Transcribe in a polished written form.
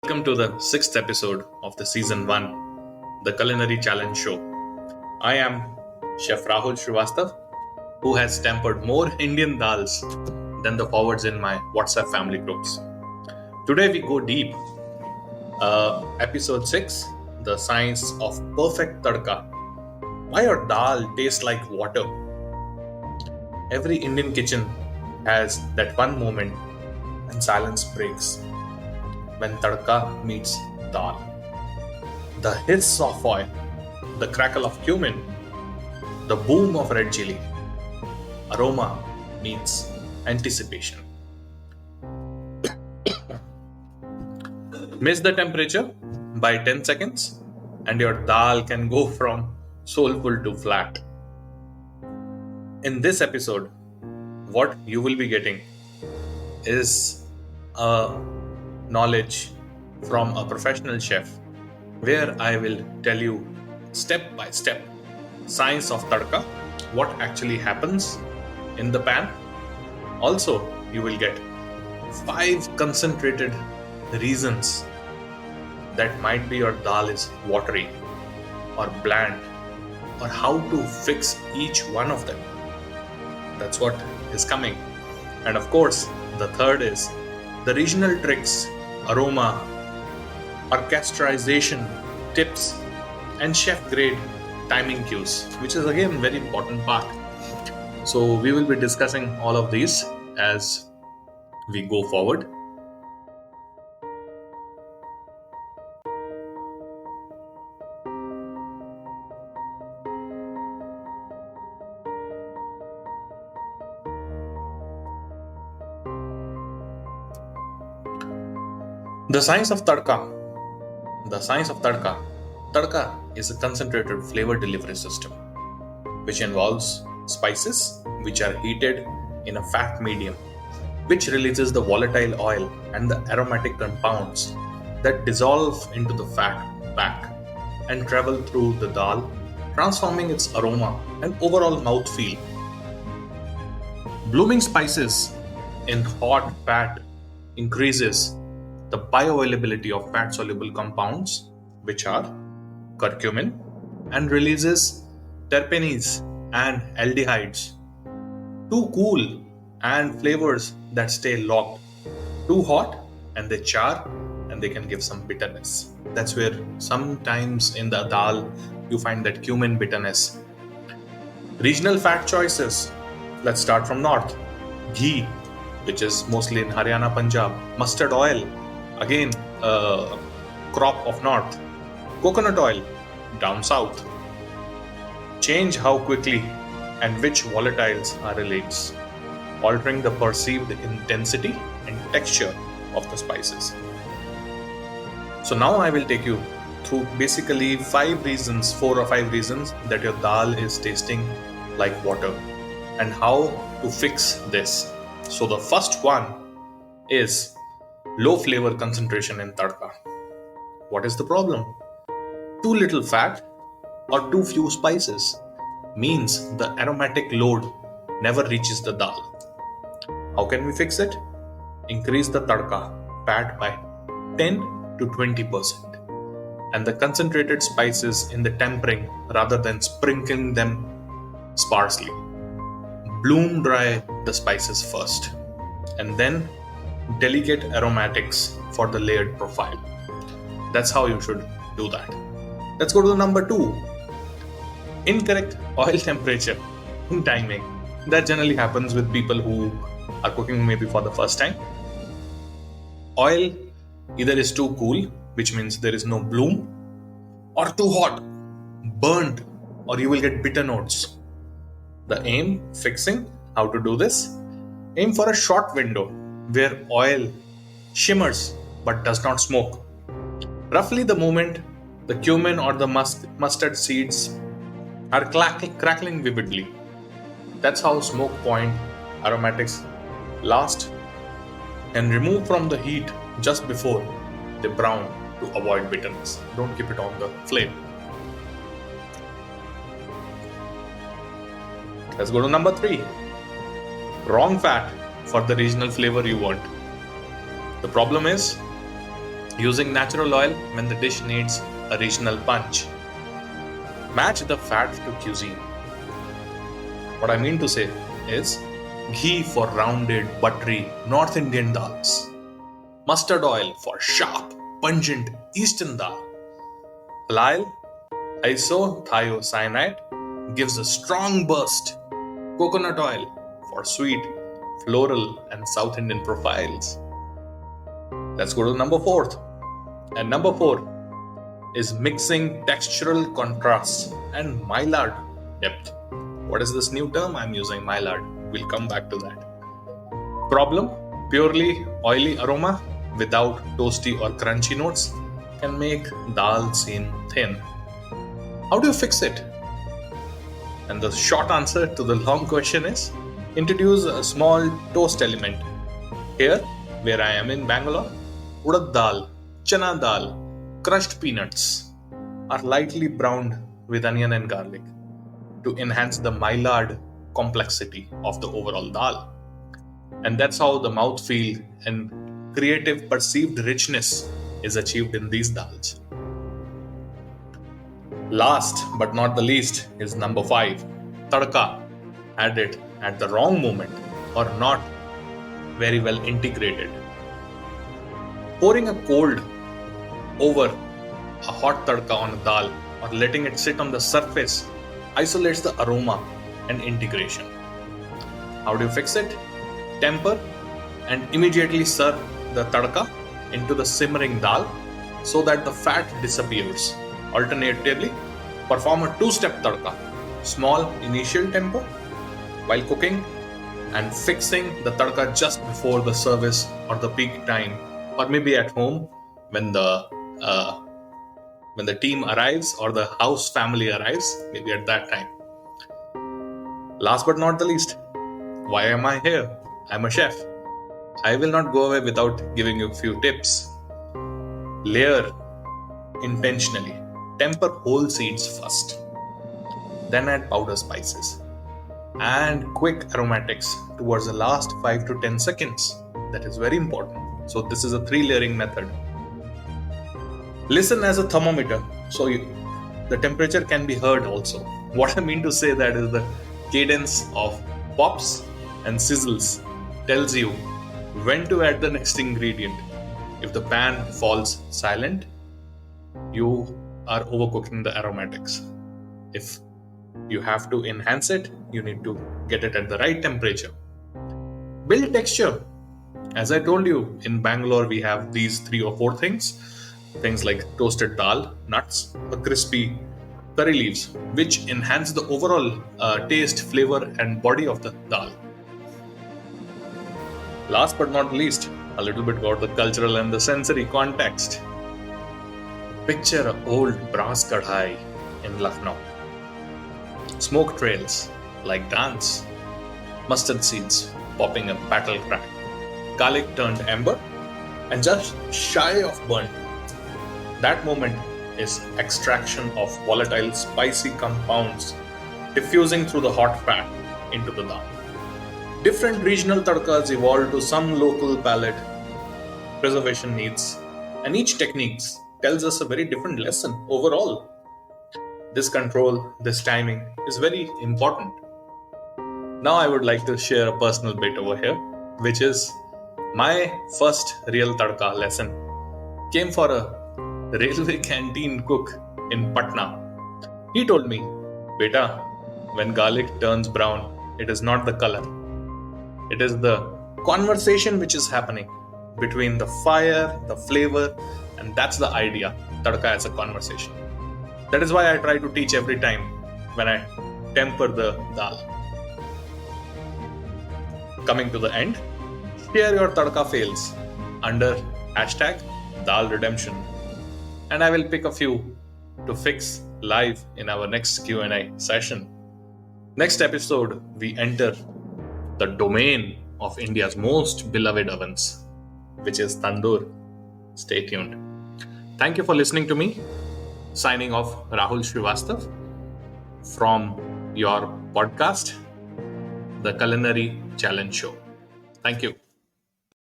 Welcome to the sixth episode of the season 1, the Culinary Challenge Show. I am Chef Rahul Srivastav, who has tempered more Indian dals than the forwards in my WhatsApp family groups. Today we go deep. Episode 6, the science of perfect tadka. Why your dal tastes like water? Every Indian kitchen has that one moment when silence breaks. When tadka meets dal. The hiss of oil, the crackle of cumin, the boom of red chili. Aroma means anticipation. Miss the temperature by 10 seconds and your dal can go from soulful to flat. In this episode, what you will be getting is a knowledge from a professional chef where I will tell you step by step science of tadka, what actually happens in the pan. Also, you will get 5 concentrated reasons that might be your dal is watery or bland or how to fix each one of them. That's what is coming. And of course, the third is the regional tricks, aroma, orchestration tips, and chef grade timing cues, which is again very important part. So we will be discussing all of these as we go forward. The science of tadka. The science of tadka. Tadka is a concentrated flavor delivery system which involves spices which are heated in a fat medium which releases the volatile oil and the aromatic compounds that dissolve into the fat back and travel through the dal, transforming its aroma and overall mouthfeel. Blooming spices in hot fat increases the bioavailability of fat-soluble compounds, which are curcumin, and releases terpenes and aldehydes. Too cool and flavors that stay locked. Too hot and they char and they can give some bitterness. That's where sometimes in the dal you find that cumin bitterness. Regional fat choices. Let's start from north. Ghee, which is mostly in Haryana, Punjab. Mustard oil, again crop of north. Coconut oil, down south. Change how quickly and which volatiles are released, altering the perceived intensity and texture of the spices. So now I will take you through basically 4 or 5 reasons that your dal is tasting like water and how to fix this. So the first one is low flavor concentration in tadka. What is the problem? Too little fat or too few spices means the aromatic load never reaches the dal. How can we fix it? Increase the tadka fat by 10 to 20% and the concentrated spices in the tempering rather than sprinkling them sparsely. Bloom dry the spices first and then delicate aromatics for the layered profile. That's how you should do that. Let's go to the number 2. Incorrect oil temperature and timing. That generally happens with people who are cooking maybe for the first time. Oil either is too cool, which means there is no bloom, or too hot, burnt, or you will get bitter notes. The fixing, how to do this? Aim for a short window where oil shimmers but does not smoke. Roughly the moment the cumin or the mustard seeds are crackling vividly. That's how smoke point aromatics last, and remove from the heat just before they brown to avoid bitterness. Don't keep it on the flame. Let's go to number 3. Wrong fat for the regional flavor you want. The problem is Using natural oil when the dish needs a regional punch. Match the fat to cuisine. What I mean to say is ghee for rounded, buttery North Indian dals. Mustard oil for sharp, pungent Eastern dal. Halal isothiocyanate gives a strong burst. Coconut oil for sweet, floral, and South Indian profiles. Let's go to number 4. And number 4 is mixing textural contrasts and Maillard depth. What is this new term I'm using? Maillard. We'll come back to that. Problem: purely oily aroma without toasty or crunchy notes can make dal seem thin. How do you fix it? And the short answer to the long question is introduce a small toast element. Here, where I am in Bangalore, urad dal, chana dal, crushed peanuts are lightly browned with onion and garlic to enhance the Maillard complexity of the overall dal. And that's how the mouthfeel and creative perceived richness is achieved in these dals. Last but not the least is number 5, tadka. Added at the wrong moment or not very well integrated. Pouring a cold over a hot tadka on a dal or letting it sit on the surface isolates the aroma and integration. How do you fix it? Temper and immediately serve the tadka into the simmering dal so that the fat disappears. Alternatively, perform a 2-step tadka. Small initial tempo while cooking and fixing the tadka just before the service or the peak time, or maybe at home when the team arrives or the house family arrives, maybe at that time. Last but not the least, why am I here? I'm a chef. I will not go away without giving you a few tips. Layer intentionally. Temper whole seeds first. Then add powder spices and quick aromatics towards the last 5 to 10 seconds. That is very important. So this is a 3-layering method. Listen as a thermometer, so the temperature can be heard also. What I mean to say that is the cadence of pops and sizzles tells you when to add the next ingredient. If the pan falls silent, you are overcooking the aromatics. If you have to enhance it, you need to get it at the right temperature. Build texture. As I told you, in Bangalore we have these 3 or 4 things. Things like toasted dal, nuts, or crispy curry leaves, which enhance the overall taste, flavor, and body of the dal. Last but not least, a little bit about the cultural and the sensory context. Picture an old brass kadhai in Lucknow. Smoke trails like dance, mustard seeds popping a battle crack, garlic turned amber, and just shy of burnt. That moment is extraction of volatile spicy compounds diffusing through the hot fat into the dal. Different regional tadkas evolved to some local palate preservation needs, and each technique tells us a very different lesson overall. This control, this timing is very important. Now I would like to share a personal bit over here, which is my first real tadka lesson came for a railway canteen cook in Patna. He told me, "Beta, when garlic turns brown, it is not the color. It is the conversation which is happening between the fire, the flavor, and that's the idea. Tadka as a conversation." That is why I try to teach every time when I temper the dal. Coming to the end, share your tadka fails under #DalRedemption, and I will pick a few to fix live in our next Q&A session. Next episode, we enter the domain of India's most beloved ovens, which is tandoor. Stay tuned. Thank you for listening to me. Signing off, Rahul Srivastav from your podcast, The Culinary Challenge Show. Thank you.